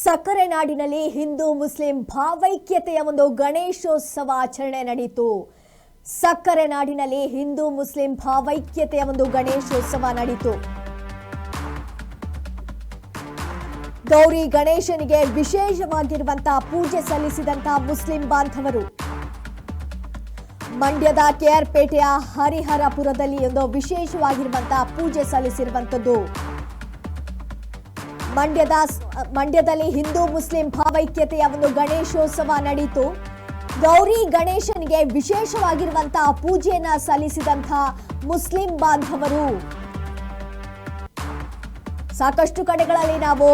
ಸಕ್ಕರೆ ನಾಡಿನಲ್ಲಿ ಹಿಂದೂ ಮುಸ್ಲಿಂ ಭಾವೈಕ್ಯತೆಯ ಒಂದು ಗಣೇಶೋತ್ಸವ ಆಚರಣೆ ನಡೆಯಿತು. ಸಕ್ಕರೆ ನಾಡಿನಲ್ಲಿ ಹಿಂದೂ ಮುಸ್ಲಿಂ ಭಾವೈಕ್ಯತೆಯ ಒಂದು ಗಣೇಶೋತ್ಸವ ನಡೆಯಿತು. ಗೌರಿ ಗಣೇಶನಿಗೆ ವಿಶೇಷವಾಗಿರುವಂತಹ ಪೂಜೆ ಸಲ್ಲಿಸಿದಂತಹ ಮುಸ್ಲಿಂ ಬಾಂಧವರು ಮಂಡ್ಯದ ಕೆಆರ್ಪೇಟೆಯ ಹರಿಹರಪುರದಲ್ಲಿ ಒಂದು ವಿಶೇಷವಾಗಿರುವಂತಹ ಪೂಜೆ ಸಲ್ಲಿಸಿರುವಂತದ್ದು. ಮಂಡ್ಯದಲ್ಲಿ ಹಿಂದೂ ಮುಸ್ಲಿಂ ಭಾವೈಕ್ಯತೆಯ ಒಂದು ಗಣೇಶೋತ್ಸವ ನಡೆಯಿತು. ಗೌರಿ ಗಣೇಶನಿಗೆ ವಿಶೇಷವಾಗಿರುವಂತಹ ಪೂಜೆಯನ್ನ ಸಲ್ಲಿಸಿದಂತಹ ಮುಸ್ಲಿಂ ಬಾಂಧವರು ಸಾಕಷ್ಟು ಕಡೆಗಳಲ್ಲಿ ನಾವು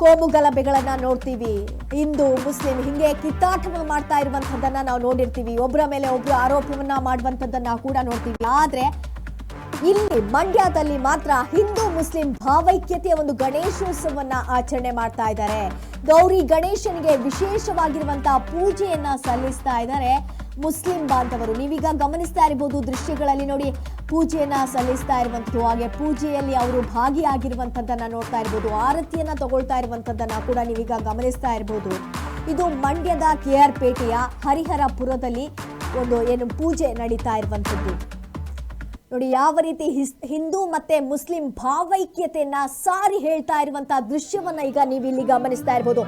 ಕೋಮು ಗಲಭೆಗಳನ್ನ ನೋಡ್ತೀವಿ. ಹಿಂದೂ ಮುಸ್ಲಿಂ ಹಿಂಗೆ ಕಿತ್ತಾಟವನ್ನು ಮಾಡ್ತಾ ಇರುವಂತದ್ದನ್ನ ನಾವು ನೋಡಿರ್ತೀವಿ. ಒಬ್ಬರ ಮೇಲೆ ಒಬ್ರು ಆರೋಪವನ್ನ ಮಾಡುವಂತದ್ದನ್ನ ಕೂಡ ನೋಡ್ತೀವಿ. ಆದ್ರೆ ಇಲ್ಲಿ ಮಂಡ್ಯದಲ್ಲಿ ಮಾತ್ರ ಹಿಂದೂ ಮುಸ್ಲಿಂ ಭಾವೈಕ್ಯತೆಯ ಒಂದು ಗಣೇಶೋತ್ಸವವನ್ನ ಆಚರಣೆ ಮಾಡ್ತಾ ಇದ್ದಾರೆ. ಗೌರಿ ಗಣೇಶನಿಗೆ ವಿಶೇಷವಾಗಿರುವಂತಹ ಪೂಜೆಯನ್ನ ಸಲ್ಲಿಸ್ತಾ ಇದ್ದಾರೆ ಮುಸ್ಲಿಂ ಬಾಂಧವರು. ನೀವೀಗ ಗಮನಿಸ್ತಾ ಇರಬಹುದು ದೃಶ್ಯಗಳಲ್ಲಿ ನೋಡಿ, ಪೂಜೆಯನ್ನ ಸಲ್ಲಿಸ್ತಾ ಇರುವಂತದ್ದು, ಹಾಗೆ ಪೂಜೆಯಲ್ಲಿ ಅವರು ಭಾಗಿಯಾಗಿರುವಂತದ್ದನ್ನ ನೋಡ್ತಾ ಇರಬಹುದು. ಆರತಿಯನ್ನ ತಗೊಳ್ತಾ ಇರುವಂತದ್ದನ್ನ ಕೂಡ ನೀವೀಗ ಗಮನಿಸ್ತಾ ಇರಬಹುದು. ಇದು ಮಂಡ್ಯದ ಕೆಆರ್ಪೇಟೆಯ ಹರಿಹರಪುರದಲ್ಲಿ ಒಂದು ಪೂಜೆ ನಡೀತಾ ಇರುವಂತದ್ದು. ನೋಡಿ ಯಾವ ರೀತಿ ಹಿಂದೂ ಮತ್ತೆ ಮುಸ್ಲಿಂ ಭಾವೈಕ್ಯತೆಯನ್ನ ಸಾರಿ ಹೇಳ್ತಾ ಇರುವಂತಹ ದೃಶ್ಯವನ್ನ ಈಗ ನೀವು ಇಲ್ಲಿ ಗಮನಿಸ್ತಾ ಇರಬಹುದು.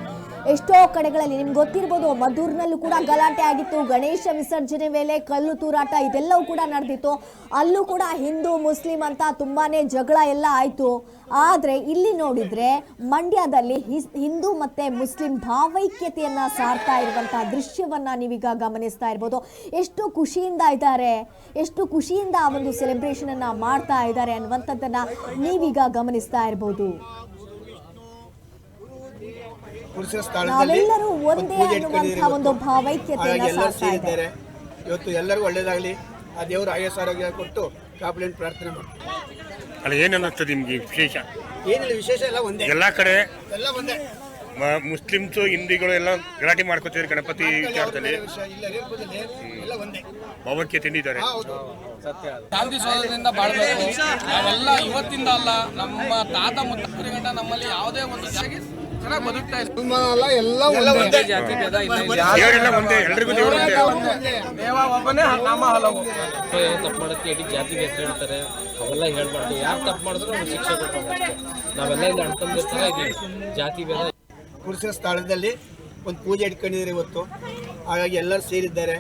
ಎಷ್ಟೋ ಕಡೆಗಳಲ್ಲಿ ನಿಮ್ಗೆ ಗೊತ್ತಿರಬಹುದು, ಮದ್ದೂರಿನಲ್ಲೂ ಕೂಡ ಗಲಾಟೆ ಆಗಿತ್ತು. ಗಣೇಶ ವಿಸರ್ಜನೆ ವೇಳೆ ಕಲ್ಲು ತೂರಾಟ ಇದೆಲ್ಲವೂ ಕೂಡ ನಡೆದಿತ್ತು. ಅಲ್ಲೂ ಕೂಡ ಹಿಂದೂ ಮುಸ್ಲಿಂ ಅಂತ ತುಂಬಾನೇ ಜಗಳ ಎಲ್ಲ ಆಯ್ತು. ಆದ್ರೆ ಇಲ್ಲಿ ನೋಡಿದ್ರೆ ಮಂಡ್ಯದಲ್ಲಿ ಹಿಂದೂ ಮತ್ತೆ ಮುಸ್ಲಿಂ ಭಾವೈಕ್ಯತೆಯನ್ನ ಸಾರ್ತಾ ಇರುವಂತಹ ದೃಶ್ಯವನ್ನ ನೀವೀಗ ಗಮನಿಸ್ತಾ ಇರ್ಬೋದು. ಎಷ್ಟು ಖುಷಿಯಿಂದ ಇದ್ದಾರೆ, ಎಷ್ಟು ಖುಷಿಯಿಂದ ಆ ಒಂದು ಸೆಲೆಬ್ರೇಷನ್ ಅನ್ನ ಮಾಡ್ತಾ ಇದ್ದಾರೆ ಅನ್ನುವಂಥದ್ದನ್ನ ನೀವೀಗ ಗಮನಿಸ್ತಾ ಇರಬಹುದು. ನಾವೆಲ್ಲರೂ ಒಂದೇ ಅನ್ನುವಂತಹ ಒಂದು ಭಾವೈಕ್ಯತೆಯನ್ನ ಸಾರ್ತಾ ಇದ್ದಾರೆ. ಇವತ್ತು ಎಲ್ಲರಿಗೂ ಒಳ್ಳೇದಾಗಲಿ, ಆ ದೇವರು ಆಯಸ್ಸು ಆರೋಗ್ಯ ಕೊಟ್ಟು ಕಾಪಾಡಲಿ ಪ್ರಾರ್ಥನೆ ಮಾಡ್ತೀವಿ. ಅಲ್ಲ, ಏನನ್ನಿಸ್ತದೆ ನಿಮ್ಗೆ ವಿಶೇಷ? ಏನಿಲ್ಲ, ವಿಶೇಷ ಎಲ್ಲ ಒಂದೇ, ಎಲ್ಲ ಕಡೆ ಎಲ್ಲ ಒಂದೇ. ಮುಸ್ಲಿಮ್ಸು ಹಿಂದಿಗಳು ಎಲ್ಲ ಗಲಾಟೆ ಮಾಡ್ಕೋತಿದ್ದಾರೆ ಗಣಪತಿ ವಿಚಾರದಲ್ಲಿ. ಎಲ್ಲ ಒಂದೇ ಭಾವೈಕ್ಯ ತಿಂದಿದ್ದಾರೆ. ಶಾಂತಿ ಸೌಧದಿಂದ ಬಾಳ್ಬೇಕು. ನಾವೆಲ್ಲ ಇವತ್ತಿಂದ ಅಲ್ಲ, ನಮ್ಮ ತಾತ ಮುತ್ತಾತರಿಂದ ನಮ್ಮಲ್ಲಿ ಯಾವುದೇ ಒಂದು ಚೆನ್ನಾಗಿ ಬದುಕ್ತಾ ಇದ್ದಾರೆ. ಎಲ್ಲ ಒಂದೇ ಜಾತಿ ಭೇದ ಇಲ್ಲ, ದೇವರೆಲ್ಲ ಒಂದೇ, ಎಲ್ರಿಗೂ ದೇವರು ಒಂದೇ. ದೇವ ಒಬ್ಬನೇ, ನಾಮ ಹಲವು. ತಪ್ಪು ಮಾಡೋಕ್ಕೆ ಇಡೀ ಜಾತಿಗೆ ಹೆಸರು ಹೇಳ್ತಾರೆ, ಅವೆಲ್ಲ ಹೇಳ್ಬಾರ್ದು. ಯಾರು ತಪ್ಪು ಮಾಡಿದ್ರು ಅವ್ರು ಶಿಕ್ಷೆ ಕೊಡ್ಬೇಕು. ನಾವೆಲ್ಲ ಇಲ್ಲಿ ಅಣ್ತಂದಿರ್ತಾರೆ, ಇದು ಜಾತಿ ಭೇದ. ಪುರುಷರ ಸ್ಥಳದಲ್ಲಿ ಒಂದು ಪೂಜೆ ಇಟ್ಕೊಂಡಿದ್ದಾರೆ ಇವತ್ತು. ಹಾಗಾಗಿ ಎಲ್ಲರೂ ಸೇರಿದ್ದಾರೆ.